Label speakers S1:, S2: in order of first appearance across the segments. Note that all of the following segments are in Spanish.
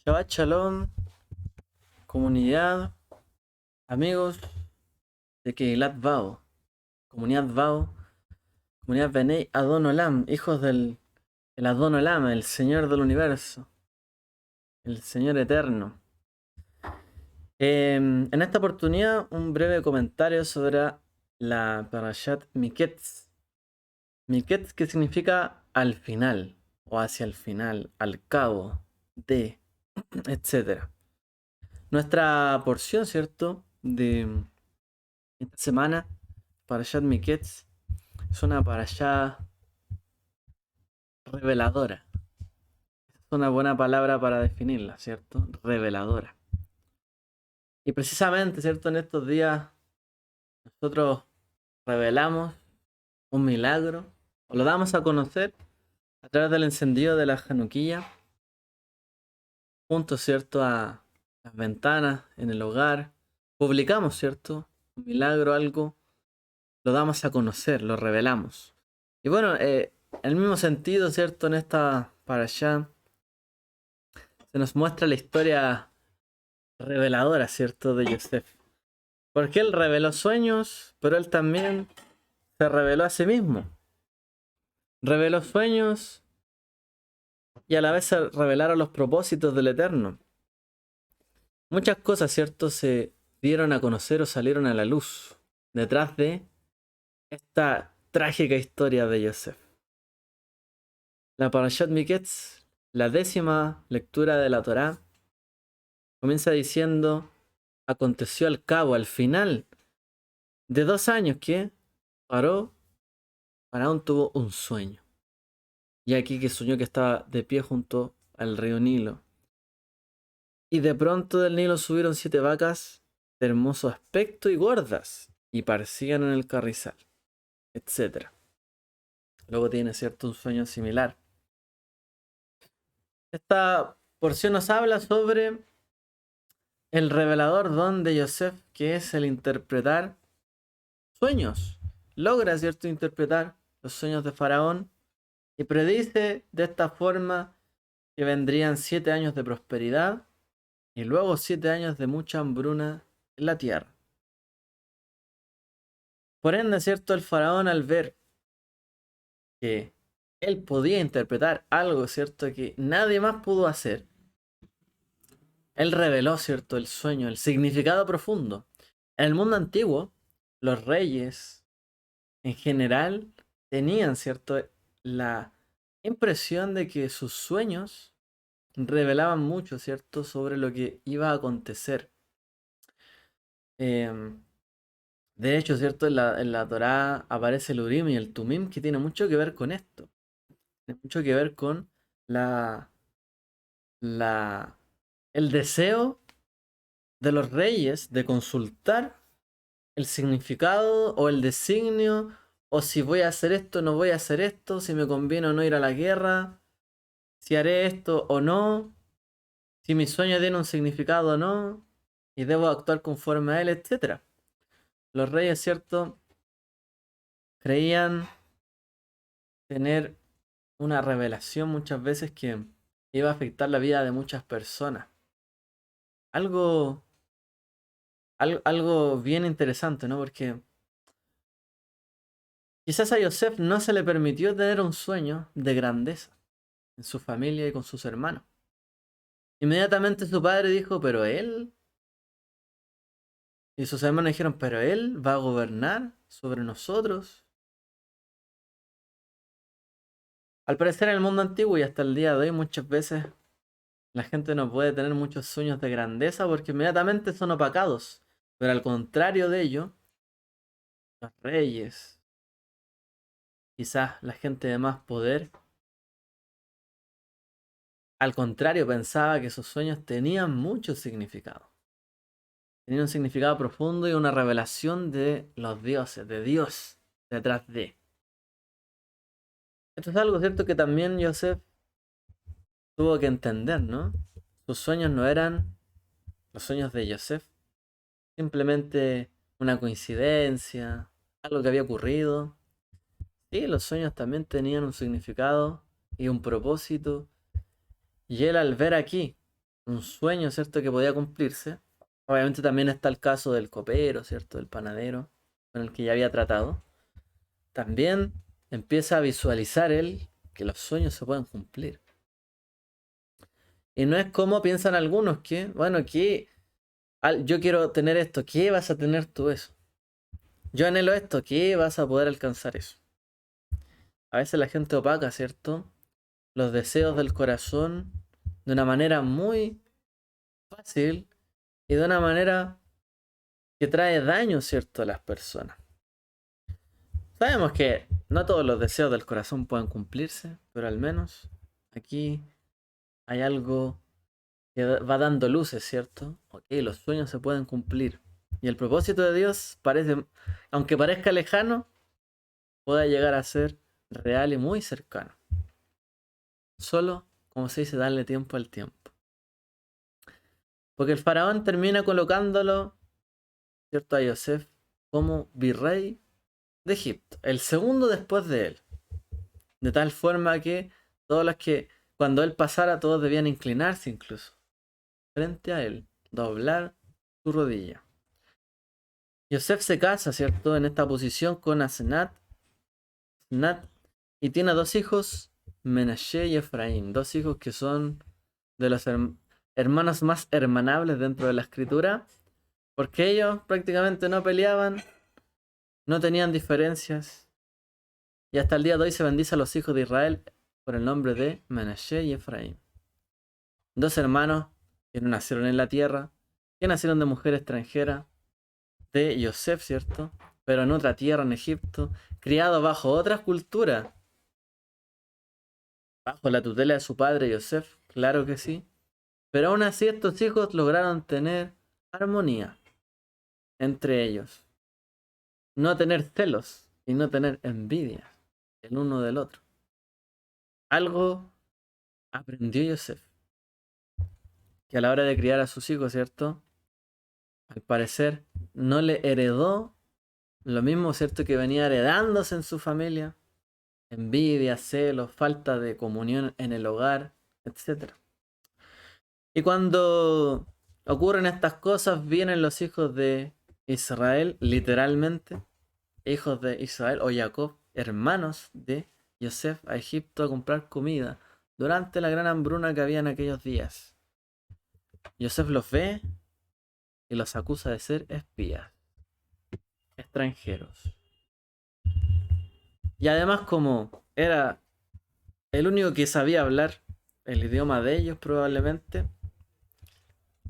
S1: Shabbat Shalom, comunidad, amigos de Keilat Vao, comunidad Vao, comunidad Benei Adon Olam, hijos del el Adon Olam, el Señor del Universo, el Señor Eterno. En esta oportunidad, un breve comentario sobre la Parashat Miketz. Miketz, que significa al final, o hacia el final, al cabo, de, etc. Nuestra porción, ¿cierto?, de esta semana, Parashat Miketz, es una parashá reveladora. Es una buena palabra para definirla, ¿cierto? Reveladora. Y precisamente, ¿cierto? En estos días nosotros revelamos un milagro, o lo damos a conocer a través del encendido de la Januquilla, junto, ¿cierto?, a las ventanas, en el hogar. Publicamos, ¿cierto?, un milagro, algo, lo damos a conocer, lo revelamos. Y bueno, en el mismo sentido, ¿cierto?, en esta parashá se nos muestra la historia reveladora, ¿cierto?, de Yosef. Porque él reveló sueños, pero él también se reveló a sí mismo. Reveló sueños y a la vez se revelaron los propósitos del Eterno. Muchas cosas, ¿cierto?, se dieron a conocer o salieron a la luz detrás de esta trágica historia de Yosef. La Parashat Miketz, la 10ª lectura de la Torá, comienza diciendo: aconteció al cabo, al final de 2 años que Faraón tuvo un sueño. Y aquí que soñó que estaba de pie junto al río Nilo. Y de pronto del Nilo subieron 7 vacas de hermoso aspecto y gordas, y parecían en el carrizal, etc. Luego tiene, cierto, un sueño similar. Esta porción nos habla sobre el revelador don de Yosef, que es el interpretar sueños. Logra, cierto, interpretar los sueños de Faraón y predice de esta forma que vendrían 7 años de prosperidad y luego 7 años de mucha hambruna en la tierra. Por ende, cierto, el faraón, al ver que él podía interpretar algo, cierto, que nadie más pudo hacer, él reveló, cierto, el sueño, el significado profundo. En el mundo antiguo, los reyes en general tenían, cierto, la impresión de que sus sueños revelaban mucho, cierto, sobre lo que iba a acontecer. Em, De hecho, ¿cierto? En la Torá aparece el Urim y el Tumim, que tiene mucho que ver con esto. Tiene mucho que ver con la, la, el deseo de los reyes de consultar el significado o el designio, o si voy a hacer esto, no voy a hacer esto, si me conviene o no ir a la guerra, si haré esto o no, si mi sueño tiene un significado o no, y debo actuar conforme a él, etcétera. Los reyes, ¿cierto?, creían tener una revelación muchas veces que iba a afectar la vida de muchas personas. Algo, algo bien interesante, ¿no? Porque quizás a Yosef no se le permitió tener un sueño de grandeza en su familia y con sus hermanos. Inmediatamente su padre dijo, pero él, y sus hermanos dijeron, pero él va a gobernar sobre nosotros. Al parecer en el mundo antiguo y hasta el día de hoy muchas veces la gente no puede tener muchos sueños de grandeza porque inmediatamente son opacados. Pero al contrario de ello, los reyes, quizás la gente de más poder, al contrario, pensaba que sus sueños tenían mucho significado. Tenían un significado profundo y una revelación de los dioses, de Dios detrás de. Esto es algo cierto que también Joseph tuvo que entender, ¿no? Sus sueños no eran los sueños de Joseph, simplemente una coincidencia, algo que había ocurrido. Sí, los sueños también tenían un significado y un propósito. Y él, al ver aquí un sueño, ¿cierto? Que podía cumplirse. Obviamente también está el caso del copero, ¿cierto? Del panadero, con el que ya había tratado. También empieza a visualizar él que los sueños se pueden cumplir. Y no es como piensan algunos que, bueno, que yo quiero tener esto, ¿qué vas a tener tú eso? Yo anhelo esto, ¿qué vas a poder alcanzar eso? A veces la gente opaca, ¿cierto? Los deseos del corazón de una manera muy fácil y de una manera que trae daño, ¿cierto? A las personas. Sabemos que no todos los deseos del corazón pueden cumplirse, pero al menos aquí hay algo que va dando luces, ¿cierto? Ok, los sueños se pueden cumplir. Y el propósito de Dios parece, aunque parezca lejano, puede llegar a ser real y muy cercano. Solo, como se dice, darle tiempo al tiempo. Porque el faraón termina colocándolo, ¿cierto? A Yosef como virrey de Egipto, el segundo después de él. De tal forma que todos los que, cuando él pasara, todos debían inclinarse incluso frente a él, doblar su rodilla. Yosef se casa, ¿cierto? En esta posición con Asenat, y tiene dos hijos, Menashe y Efraín, dos hijos que son de los hermanos más hermanables dentro de la escritura, porque ellos prácticamente no peleaban, no tenían diferencias, y hasta el día de hoy se bendice a los hijos de Israel por el nombre de Menashe y Efraín. Dos hermanos que no nacieron en la tierra, que nacieron de mujer extranjera, de Yosef, ¿cierto? Pero en otra tierra, en Egipto, criado bajo otra cultura, bajo la tutela de su padre Yosef, claro que sí. Pero aún así estos hijos lograron tener armonía entre ellos. No tener celos y no tener envidia el uno del otro. Algo aprendió Yosef, que a la hora de criar a sus hijos, ¿cierto? Al parecer no le heredó lo mismo, ¿cierto? Que venía heredándose en su familia. Envidia, celos, falta de comunión en el hogar, etcétera. Y cuando ocurren estas cosas, vienen los hijos de Israel, literalmente, hijos de Israel o Jacob, hermanos de Yosef, a Egipto a comprar comida durante la gran hambruna que había en aquellos días. Yosef los ve y los acusa de ser espías, extranjeros. Y además, como era el único que sabía hablar el idioma de ellos, probablemente,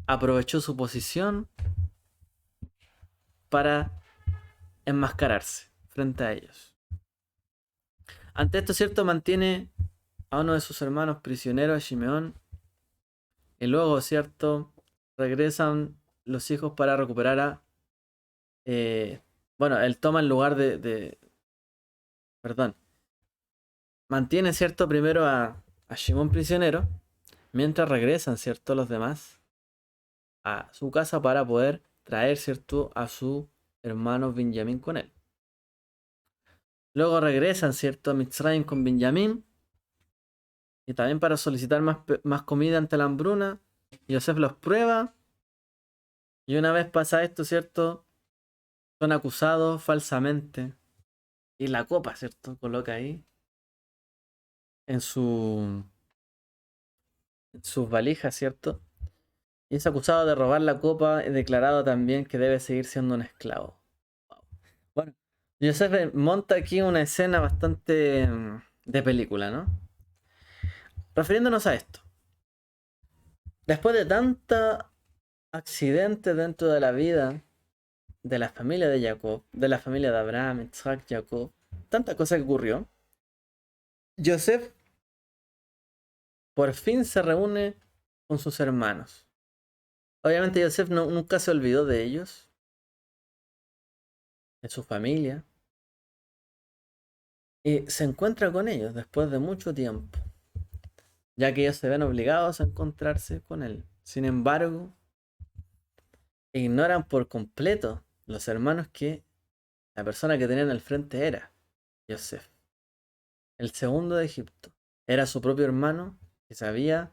S1: aprovechó su posición para enmascararse frente a ellos. Ante esto, ¿cierto? Mantiene a uno de sus hermanos prisionero, a Shimeón, y luego, ¿cierto? Regresan los hijos para recuperar a... bueno, él toma el lugar perdón. Mantiene, ¿cierto? Primero a Shimón prisionero, mientras regresan, ¿cierto? Los demás a su casa para poder traer, ¿cierto? A su hermano Benjamín con él. Luego regresan, ¿cierto? A Mitzrayim con Benjamín. Y también para solicitar más comida ante la hambruna. Yosef los prueba. Y una vez pasa esto, ¿cierto? Son acusados falsamente. Y la copa, ¿cierto? Coloca ahí en en sus valijas, ¿cierto? Y es acusado de robar la copa y declarado también que debe seguir siendo un esclavo. Bueno, Yosef monta aquí una escena bastante de película, ¿no? Refiriéndonos a esto. Después de tanta accidente dentro de la vida de la familia de Jacob, de la familia de Abraham, Isaac, Jacob, tanta cosa que ocurrió, Joseph por fin se reúne con sus hermanos. Obviamente Joseph nunca se olvidó de ellos, de su familia, y se encuentra con ellos después de mucho tiempo, ya que ellos se ven obligados a encontrarse con él. Sin embargo, ignoran por completo los hermanos que la persona que tenían al frente era Joseph, el segundo de Egipto. Era su propio hermano que se había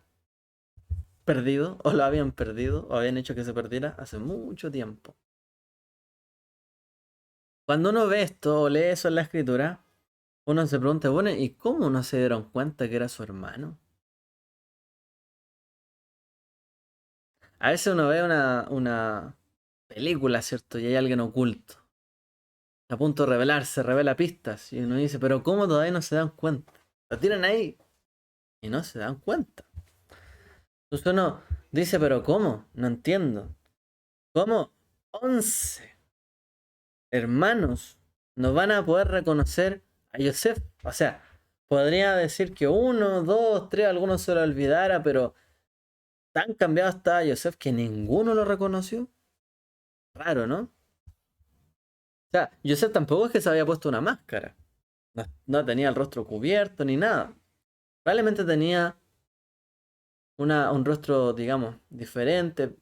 S1: perdido, o lo habían perdido, o habían hecho que se perdiera hace mucho tiempo. Cuando uno ve esto o lee eso en la escritura, uno se pregunta, bueno, ¿y cómo no se dieron cuenta que era su hermano? A veces uno ve una película, ¿cierto? Y hay alguien oculto, a punto de revelarse, revela pistas, y uno dice, pero ¿cómo todavía no se dan cuenta? Lo tiran ahí y no se dan cuenta. Entonces uno dice, pero ¿cómo? No entiendo. ¿Cómo 11 hermanos no van a poder reconocer a Yosef? O sea, podría decir que uno, dos, tres, algunos se lo olvidara, pero tan cambiado estaba Yosef que ninguno lo reconoció. Raro, ¿no? O sea, Yosef tampoco es que se había puesto una máscara. No tenía el rostro cubierto ni nada. Probablemente tenía un rostro, digamos, diferente,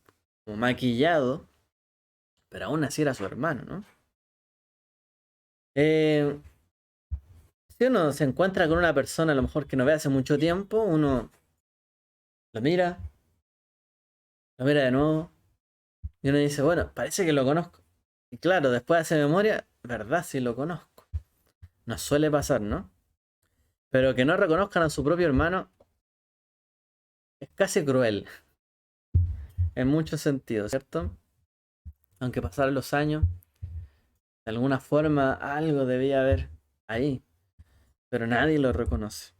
S1: como maquillado, pero aún así era su hermano, ¿no? Eh, si uno se encuentra con una persona a lo mejor que no ve hace mucho tiempo, uno lo mira, lo mira de nuevo, y uno dice, bueno, parece que lo conozco. Y claro, después hace memoria, verdad, sí lo conozco. Nos suele pasar, ¿no? Pero que no reconozcan a su propio hermano es casi cruel, en muchos sentidos, ¿cierto? Aunque pasaran los años, de alguna forma algo debía haber ahí, pero nadie lo reconoce.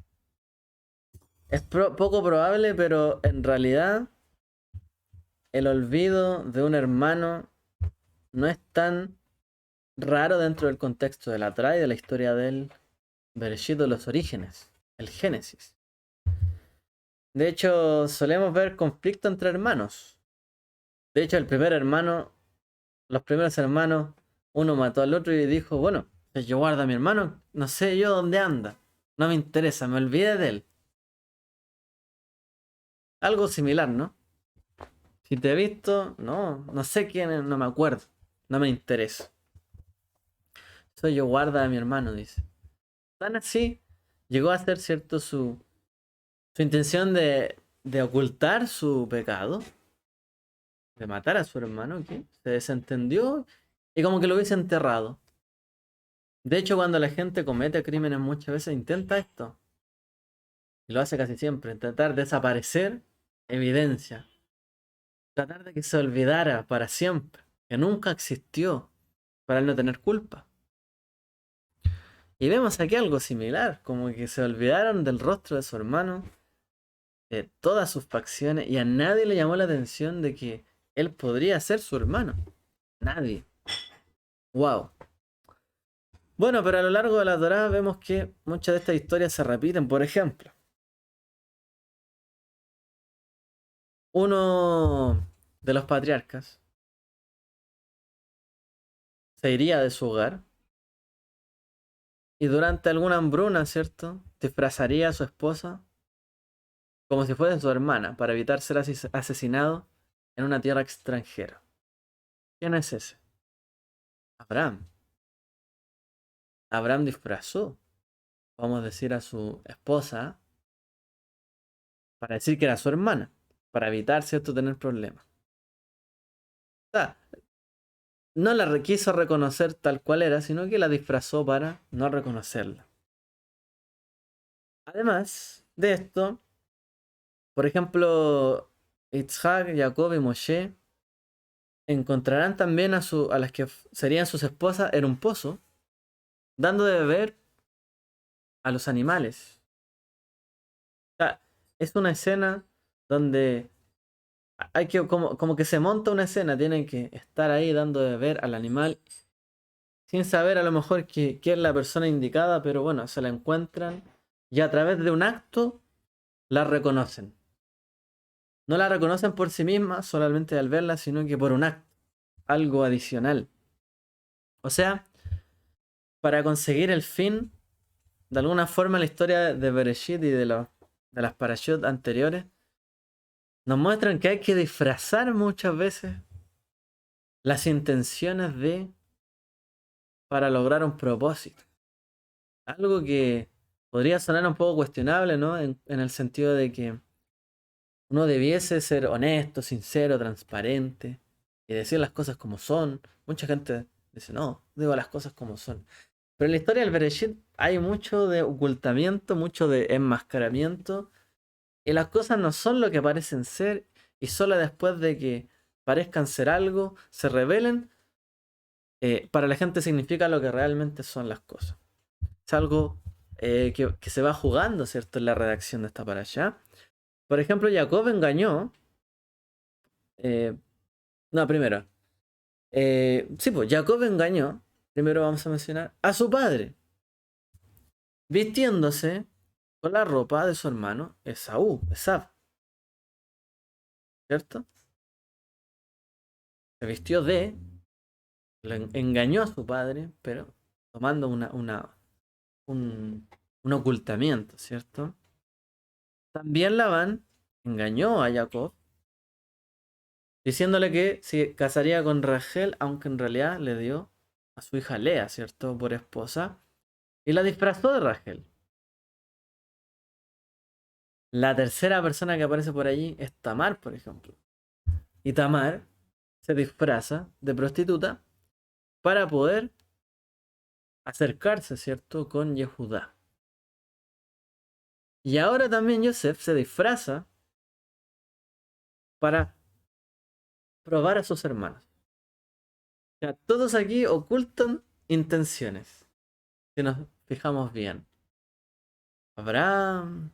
S1: Es poco probable, pero en realidad el olvido de un hermano no es tan raro dentro del contexto de la Torá y de la historia del Bereshit, de los orígenes, el Génesis. De hecho, solemos ver conflicto entre hermanos. De hecho, el primer hermano, los primeros hermanos, uno mató al otro y dijo, bueno, si yo guardo a mi hermano, no sé yo dónde anda. No me interesa, me olvidé de él. Algo similar, ¿no? Si te he visto, no sé quién es, no me acuerdo. No me interesa. Soy yo guarda a mi hermano, dice. Tan así, llegó a ser cierto su intención de ocultar su pecado, de matar a su hermano, que se desentendió y como que lo hubiese enterrado. De hecho, cuando la gente comete crímenes muchas veces intenta esto, y lo hace casi siempre, intentar desaparecer evidencia, tratar de que se olvidara para siempre, que nunca existió, para él no tener culpa. Y vemos aquí algo similar, como que se olvidaron del rostro de su hermano, de todas sus facciones, y a nadie le llamó la atención de que él podría ser su hermano. Nadie. Wow. Bueno, pero a lo largo de la Torá vemos que muchas de estas historias se repiten. Por ejemplo, uno de los patriarcas se iría de su hogar y durante alguna hambruna, ¿cierto? Disfrazaría a su esposa como si fuese su hermana para evitar ser asesinado en una tierra extranjera. ¿Quién es ese? Abraham. Abraham disfrazó, vamos a decir, a su esposa para decir que era su hermana, para evitar, ¿cierto?, tener problemas. O sea, no la quiso reconocer tal cual era, sino que la disfrazó para no reconocerla. Además de esto, por ejemplo, Itzhak, Jacob y Moshe encontrarán también a las que serían sus esposas en un pozo, dando de beber a los animales. O sea, es una escena donde hay que, como que se monta una escena, tienen que estar ahí dando de beber al animal sin saber a lo mejor quién es la persona indicada, pero bueno, se la encuentran y a través de un acto la reconocen. No la reconocen por sí misma, solamente al verla, sino que por un acto, algo adicional. O sea, para conseguir el fin, de alguna forma la historia de Bereshit y de las parashot anteriores nos muestran que hay que disfrazar muchas veces las intenciones de para lograr un propósito. Algo que podría sonar un poco cuestionable, ¿no? En el sentido de que Uno debiese ser honesto, sincero, transparente y decir las cosas como son. Mucha gente dice, no, digo las cosas como son. Pero en la historia del Bereshit hay mucho de ocultamiento, mucho de enmascaramiento, y las cosas no son lo que parecen ser, y solo después de que parezcan ser algo, se revelen, para la gente significa lo que realmente son las cosas. Es algo que se va jugando, ¿cierto?, en la redacción de esta parasha. Por ejemplo, Jacob engañó. eh, no, primero. Sí, pues Jacob engañó. Primero vamos a mencionar a su padre, vistiéndose con la ropa de su hermano Esaú, ¿cierto? Se vistió engañó a su padre, pero tomando un, un ocultamiento, ¿cierto? También Labán engañó a Jacob, diciéndole que se casaría con Rachel, aunque en realidad le dio a su hija Lea, ¿cierto?, por esposa, y la disfrazó de Rachel. La tercera persona que aparece por allí es Tamar, por ejemplo. Y Tamar se disfraza de prostituta para poder acercarse, ¿cierto?, con Yehudá. Y ahora también Yosef se disfraza para probar a sus hermanos. O sea, todos aquí ocultan intenciones, si nos fijamos bien. Abraham,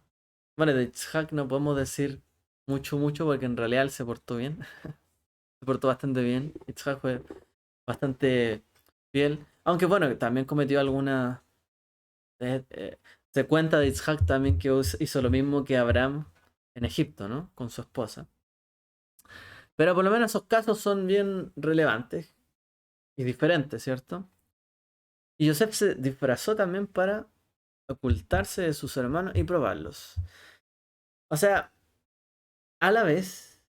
S1: bueno, de Isaac no podemos decir mucho porque en realidad él se portó bien, se portó bastante bien. Isaac fue bastante fiel, aunque bueno, también cometió alguna... se cuenta de Isaac también que hizo lo mismo que Abraham en Egipto, ¿no?, con su esposa. Pero por lo menos esos casos son bien relevantes y diferentes, ¿cierto? Y Joseph se disfrazó también para ocultarse de sus hermanos y probarlos. O sea, a la vez,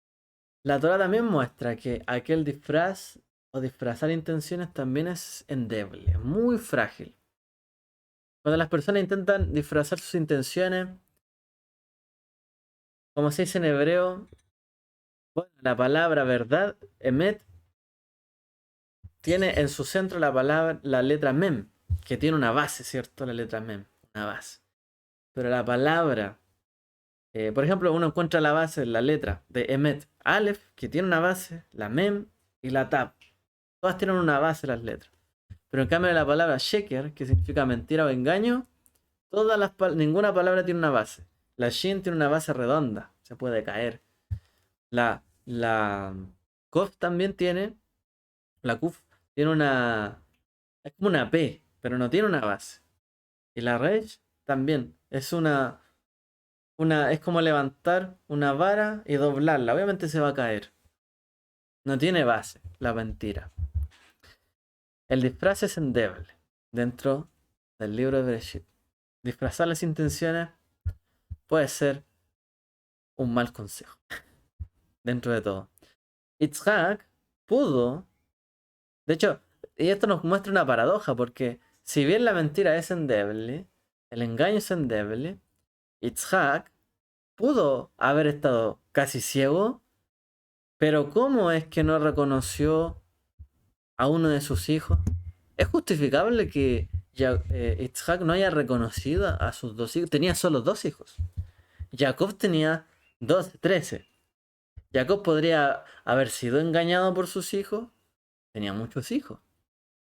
S1: la Torah también muestra que aquel disfraz o disfrazar intenciones también es endeble, muy frágil. Cuando las personas intentan disfrazar sus intenciones, como se dice en hebreo, bueno, la palabra verdad, emet, tiene en su centro la palabra, la letra mem, que tiene una base, ¿cierto? La letra mem, una base. Pero la palabra, por ejemplo, uno encuentra la base, la letra de emet, Aleph, que tiene una base, la mem y la tab. Todas tienen una base las letras. Pero en cambio la palabra sheker, que significa mentira o engaño, ninguna palabra tiene una base. La shin tiene una base redonda, se puede caer. La kof también tiene, la kuf tiene es como una P, pero no tiene una base. Y la resh también es como levantar una vara y doblarla. Obviamente se va a caer. No tiene base, la mentira. El disfraz es endeble dentro del libro de Bereshit. Disfrazar las intenciones puede ser un mal consejo, dentro de todo. Itzhak pudo, de hecho, y esto nos muestra una paradoja, porque si bien la mentira es endeble, el engaño es endeble, Itzhak pudo haber estado casi ciego, pero ¿cómo es que no reconoció a uno de sus hijos? ¿Es justificable que Itzhak no haya reconocido a sus dos hijos? Tenía solo dos hijos. Jacob tenía 12, 13. Jacob podría haber sido engañado por sus hijos. Tenía muchos hijos.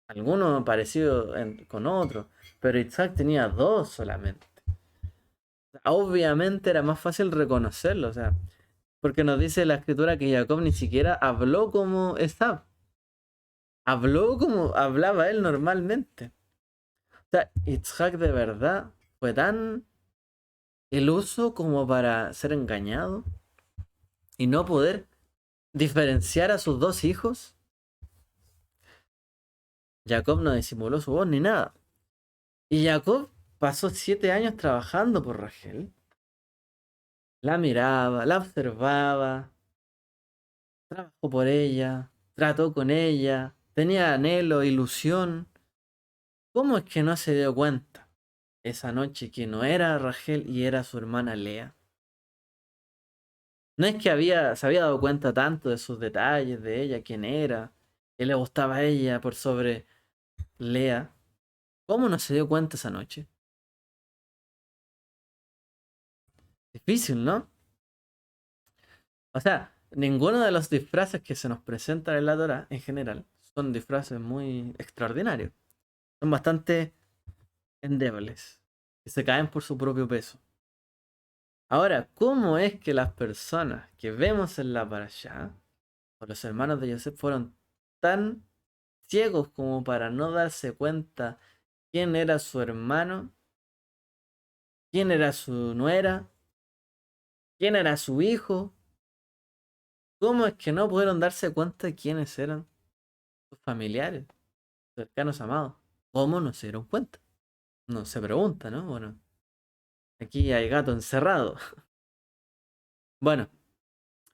S1: Algunos parecidos con otros. Pero Isaac tenía dos solamente. Obviamente era más fácil reconocerlo. O sea, porque nos dice la escritura que Jacob ni siquiera habló como Esab. Habló como hablaba él normalmente. O sea, Isaac de verdad fue tan iluso como para ser engañado y no poder diferenciar a sus dos hijos. Jacob no disimuló su voz ni nada. Y Jacob pasó 7 años trabajando por Rachel. La miraba, la observaba, trabajó por ella, trató con ella, tenía anhelo, ilusión. ¿Cómo es que no se dio cuenta esa noche que no era Rachel y era su hermana Lea? No es que se había dado cuenta tanto de sus detalles, de ella, quién era, que le gustaba a ella por sobre Lea. ¿Cómo no se dio cuenta esa noche? Difícil, ¿no? O sea, ninguno de los disfraces que se nos presentan en la Torah, en general, son disfraces muy extraordinarios. Son bastante endebles, que se caen por su propio peso. Ahora, ¿cómo es que las personas que vemos en la parashá, o los hermanos de Yosef, fueron tan ciegos como para no darse cuenta quién era su hermano, quién era su nuera, quién era su hijo? ¿Cómo es que no pudieron darse cuenta de quiénes eran sus familiares, cercanos, amados? ¿Cómo no se dieron cuenta? No se pregunta, ¿no? Bueno, aquí hay gato encerrado. Bueno,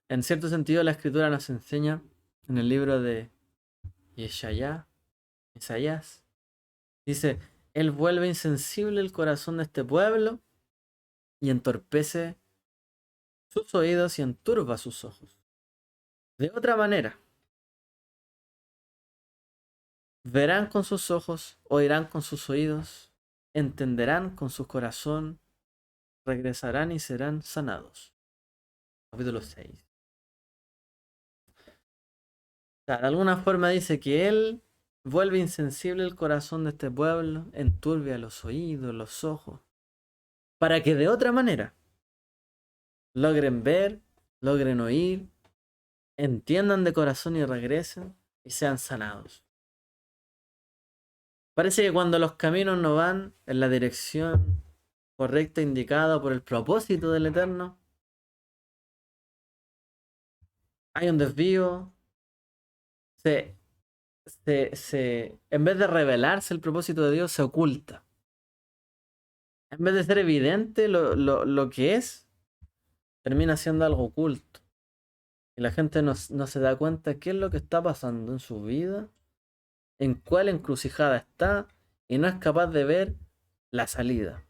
S1: en cierto sentido la escritura nos enseña en el libro de Yeshayá, Isaías, dice, Él vuelve insensible el corazón de este pueblo y entorpece sus oídos y enturba sus ojos. De otra manera, verán con sus ojos, oirán con sus oídos, entenderán con su corazón, regresarán y serán sanados. Capítulo 6. O sea, de alguna forma dice que Él vuelve insensible el corazón de este pueblo, enturbia los oídos, los ojos, para que de otra manera logren ver, logren oír, entiendan de corazón y regresen y sean sanados. Parece que cuando los caminos no van en la dirección correcta indicada por el propósito del Eterno, hay un desvío, se, en vez de revelarse el propósito de Dios, se oculta. En vez de ser evidente lo que es, termina siendo algo oculto. Y la gente no se da cuenta qué es lo que está pasando en su vida, en cuál encrucijada está, y no es capaz de ver la salida.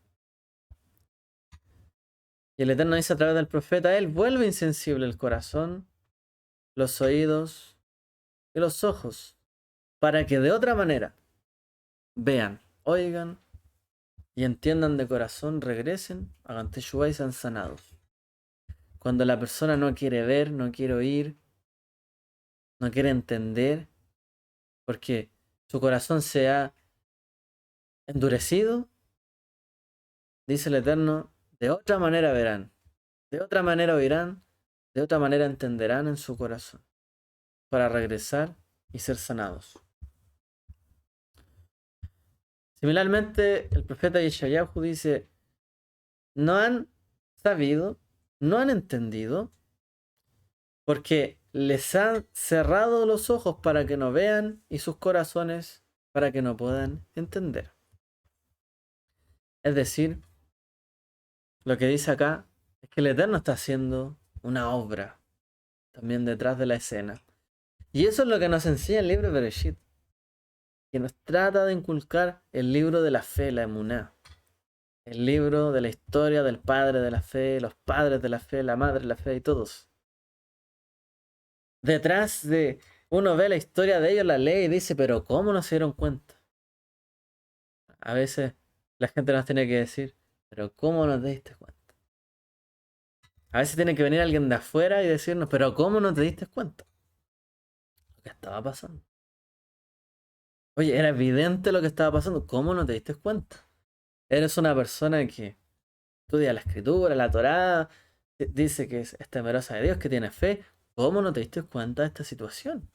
S1: Y el Eterno dice a través del profeta, Él vuelve insensible el corazón, los oídos y los ojos, para que de otra manera vean, oigan y entiendan de corazón, regresen, hagan teshuva y sean sanados. Cuando la persona no quiere ver, no quiere oír, no quiere entender, porque su corazón se ha endurecido, dice el Eterno, de otra manera verán, de otra manera oirán, de otra manera entenderán en su corazón, para regresar y ser sanados. Similarmente, el profeta Yeshayahu dice, no han sabido, no han entendido, porque les han cerrado los ojos para que no vean y sus corazones para que no puedan entender. Es decir, lo que dice acá es que el Eterno está haciendo una obra también detrás de la escena. Y eso es lo que nos enseña el libro de Bereshit, que nos trata de inculcar el libro de la fe, la emuná, el libro de la historia del padre de la fe, los padres de la fe, la madre de la fe y todos. Detrás de uno ve la historia de ellos, la lee y dice, pero ¿cómo no se dieron cuenta? A veces la gente nos tiene que decir, pero ¿cómo no te diste cuenta? A veces tiene que venir alguien de afuera y decirnos, pero ¿cómo no te diste cuenta? Lo que estaba pasando. Oye, era evidente lo que estaba pasando. ¿Cómo no te diste cuenta? Eres una persona que estudia la escritura, la Torá, dice que es temerosa de Dios, que tiene fe. ¿Cómo no te diste cuenta de esta situación?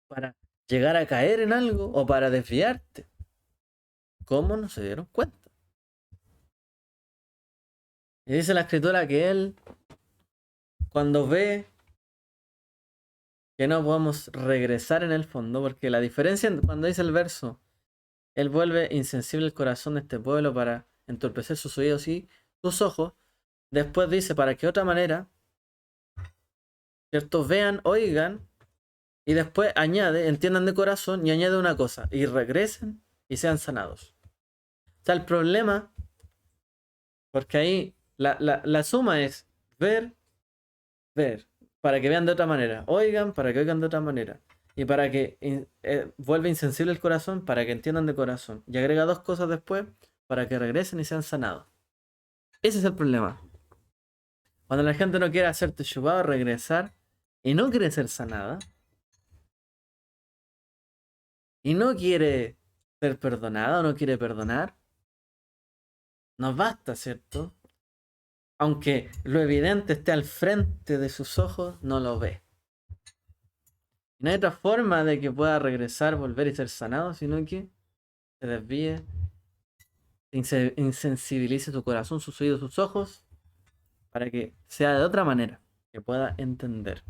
S1: Para llegar a caer en algo o para desviarte. ¿Cómo no se dieron cuenta? Y dice la escritura que él, cuando ve que no podemos regresar en el fondo, porque la diferencia cuando dice el verso, él vuelve insensible el corazón de este pueblo para entorpecer sus oídos y sus ojos, después dice, para que de otra manera, ¿cierto? Vean, oigan, y después añade, entiendan de corazón y añade una cosa, y regresen y sean sanados. O sea, el problema, porque ahí la suma es ver, ver, para que vean de otra manera. Oigan, para que oigan de otra manera. Y para que vuelva insensible el corazón, para que entiendan de corazón. Y agrega dos cosas después, para que regresen y sean sanados. Ese es el problema. Cuando la gente no quiere hacer teshuvah o regresar, y no quiere ser sanada, y no quiere ser perdonada o no quiere perdonar, nos basta, ¿cierto? Aunque lo evidente esté al frente de sus ojos, no lo ve. No hay otra forma de que pueda regresar, volver y ser sanado, sino que se desvíe, insensibilice su corazón, sus oídos, sus ojos, para que sea de otra manera, que pueda entender.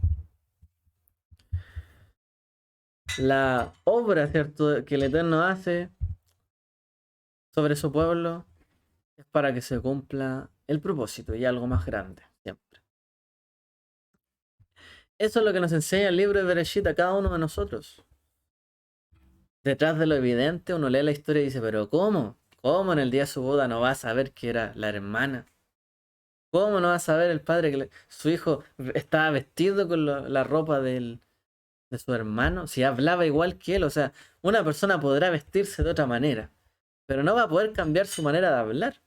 S1: La obra, ¿cierto?, que el Eterno hace sobre su pueblo es para que se cumpla el propósito y algo más grande, siempre. Eso es lo que nos enseña el libro de Bereshit a cada uno de nosotros. Detrás de lo evidente, uno lee la historia y dice, pero ¿cómo? ¿Cómo en el día de su boda no va a saber que era la hermana? ¿Cómo no va a saber el padre que su hijo estaba vestido con la ropa de su hermano? Si hablaba igual que él, o sea, una persona podrá vestirse de otra manera, pero no va a poder cambiar su manera de hablar.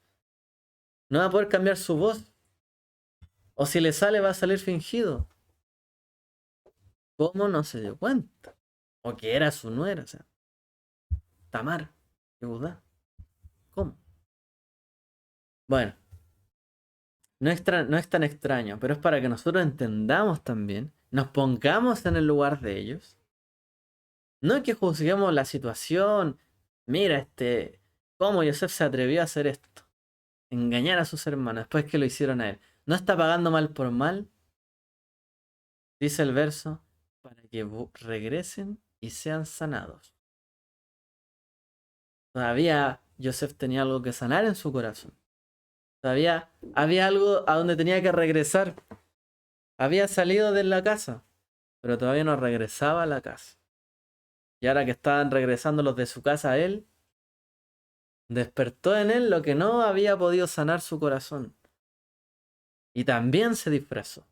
S1: No va a poder cambiar su voz. O si le sale, va a salir fingido. ¿Cómo no se dio cuenta? O que era su nuera, o sea, Tamar, Judá. ¿Cómo? Bueno, no es tan extraño, pero es para que nosotros entendamos también, nos pongamos en el lugar de ellos. No es que juzguemos la situación. Mira, cómo Yosef se atrevió a hacer esto. Engañar a sus hermanos después que lo hicieron a él. No está pagando mal por mal, dice el verso, para que regresen y sean sanados. Todavía Yosef tenía algo que sanar en su corazón. Todavía había algo a donde tenía que regresar. Había salido de la casa, pero todavía no regresaba a la casa. Y ahora que estaban regresando los de su casa a él, despertó en él lo que no había podido sanar su corazón. Y también se disfrazó,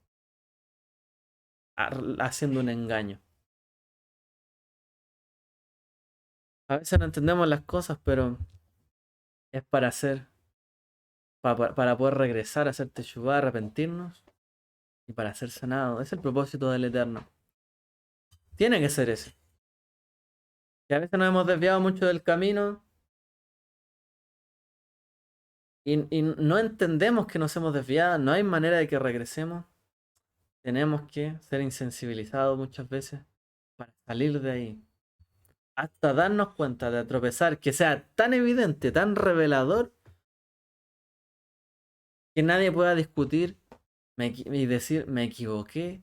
S1: haciendo un engaño. A veces no entendemos las cosas, pero es para hacer, para poder regresar a hacer teshuvá, arrepentirnos y para ser sanado. Es el propósito del Eterno. Tiene que ser ese. Que a veces nos hemos desviado mucho del camino y no entendemos que nos hemos desviado, no hay manera de que regresemos. Tenemos que ser insensibilizados muchas veces para salir de ahí. Hasta darnos cuenta de tropezar, que sea tan evidente, tan revelador, que nadie pueda discutir y decir, me equivoqué,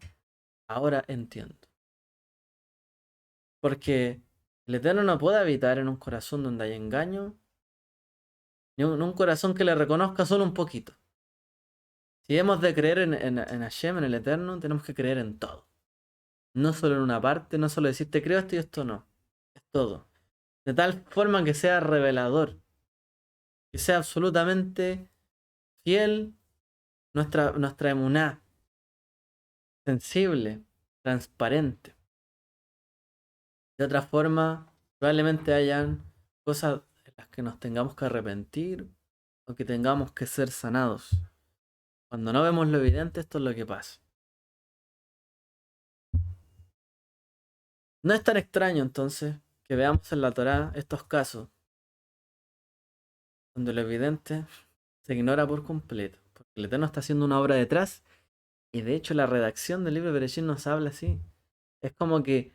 S1: ahora entiendo. Porque el Eterno no puede habitar en un corazón donde hay engaño, ni en un corazón que le reconozca solo un poquito. Si hemos de creer en Hashem, en el Eterno, tenemos que creer en todo. No solo en una parte, no solo decir te creo esto y esto no. Es todo. De tal forma que sea revelador, que sea absolutamente fiel nuestra emuná, sensible, transparente. De otra forma, probablemente hayan cosas en las que nos tengamos que arrepentir o que tengamos que ser sanados. Cuando no vemos lo evidente, esto es lo que pasa. No es tan extraño entonces que veamos en la Torá estos casos donde lo evidente se ignora por completo, porque el Eterno está haciendo una obra detrás y de hecho la redacción del libro de Bereshit nos habla así. Es como que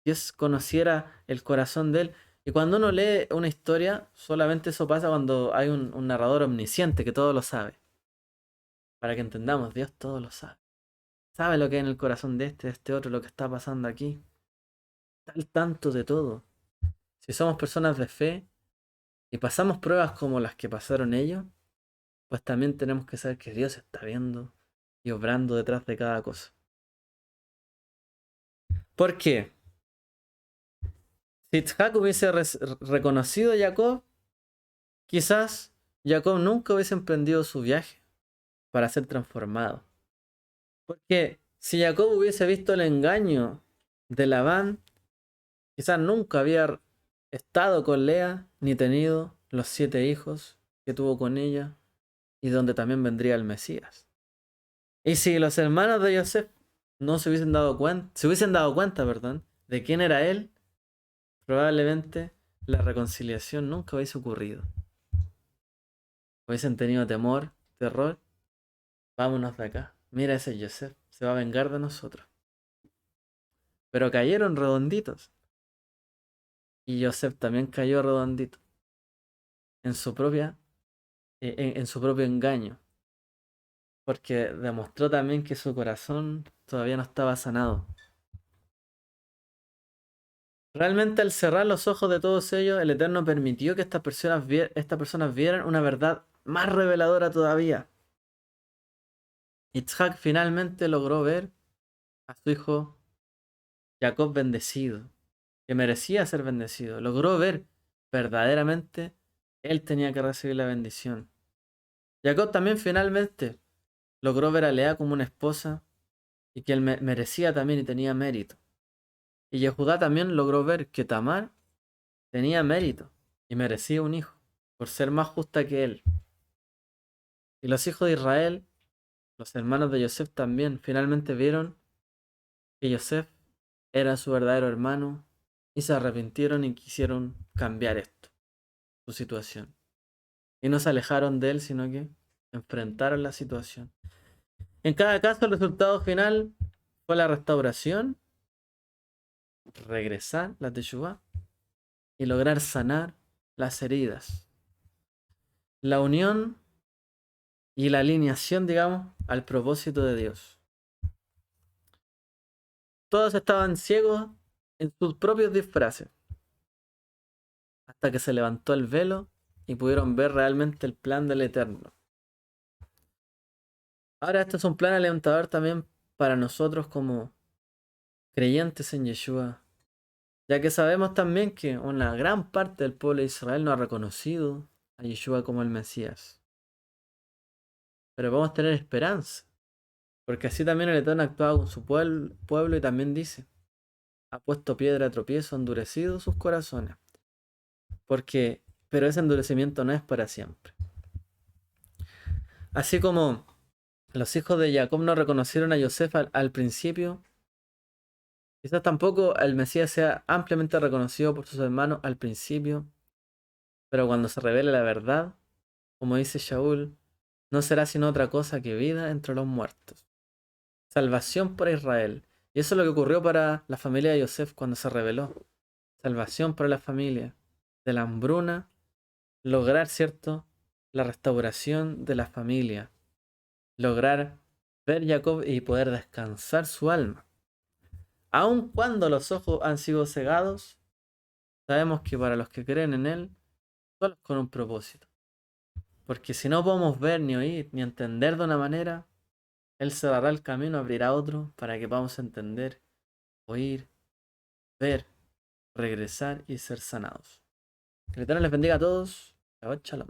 S1: Dios conociera el corazón de él. Y cuando uno lee una historia, solamente eso pasa cuando hay un narrador omnisciente que todo lo sabe. Para que entendamos, Dios todo lo sabe. Sabe lo que hay en el corazón de este otro, lo que está pasando aquí. Está al tanto de todo. Si somos personas de fe y pasamos pruebas como las que pasaron ellos, pues también tenemos que saber que Dios está viendo y obrando detrás de cada cosa. ¿Por qué? Si Isaac hubiese reconocido a Jacob, quizás Jacob nunca hubiese emprendido su viaje para ser transformado. Porque si Jacob hubiese visto el engaño de Labán, quizás nunca había estado con Lea ni tenido los 7 hijos que tuvo con ella y donde también vendría el Mesías. Y si los hermanos de Yosef no se hubiesen dado cuenta, perdón, de quién era él, probablemente la reconciliación nunca hubiese ocurrido. Hubiesen tenido temor, terror. Vámonos de acá. Mira ese Yosef, se va a vengar de nosotros. Pero cayeron redonditos. Y Yosef también cayó redondito. En su propia, en su propio engaño. Porque demostró también que su corazón todavía no estaba sanado. Realmente al cerrar los ojos de todos ellos, el Eterno permitió que estas personas vieran una verdad más reveladora todavía. Yitzhak finalmente logró ver a su hijo Jacob bendecido, que merecía ser bendecido. Logró ver verdaderamente él tenía que recibir la bendición. Jacob también finalmente logró ver a Lea como una esposa y que él merecía también y tenía mérito. Y Yehudá también logró ver que Tamar tenía mérito y merecía un hijo por ser más justa que él. Y los hijos de Israel, los hermanos de Yosef también, finalmente vieron que Yosef era su verdadero hermano y se arrepintieron y quisieron cambiar esto, su situación. Y no se alejaron de él, sino que enfrentaron la situación. En cada caso, el resultado final fue la restauración, regresar la Teshuvá y lograr sanar las heridas. La unión y la alineación, digamos, al propósito de Dios. Todos estaban ciegos en sus propios disfraces, hasta que se levantó el velo y pudieron ver realmente el plan del Eterno. Ahora esto es un plan alentador también para nosotros como creyentes en Yeshua, ya que sabemos también que una gran parte del pueblo de Israel no ha reconocido a Yeshua como el Mesías. Pero vamos a tener esperanza, porque así también el Eterno ha actuado con su pueblo y también dice, ha puesto piedra de tropiezo, ha endurecido sus corazones. Pero ese endurecimiento no es para siempre. Así como los hijos de Jacob no reconocieron a Yosef al principio, quizás tampoco el Mesías sea ampliamente reconocido por sus hermanos al principio, pero cuando se revele la verdad, como dice Shaul, no será sino otra cosa que vida entre los muertos. Salvación para Israel. Y eso es lo que ocurrió para la familia de Yosef cuando se reveló. Salvación para la familia. De la hambruna, lograr, ¿cierto?, la restauración de la familia. Lograr ver a Jacob y poder descansar su alma. Aun cuando los ojos han sido cegados, sabemos que para los que creen en Él, solo es con un propósito. Porque si no podemos ver, ni oír, ni entender de una manera, Él cerrará el camino, abrirá otro para que podamos entender, oír, ver, regresar y ser sanados. Que el Eterno les bendiga a todos. Shabbat shalom.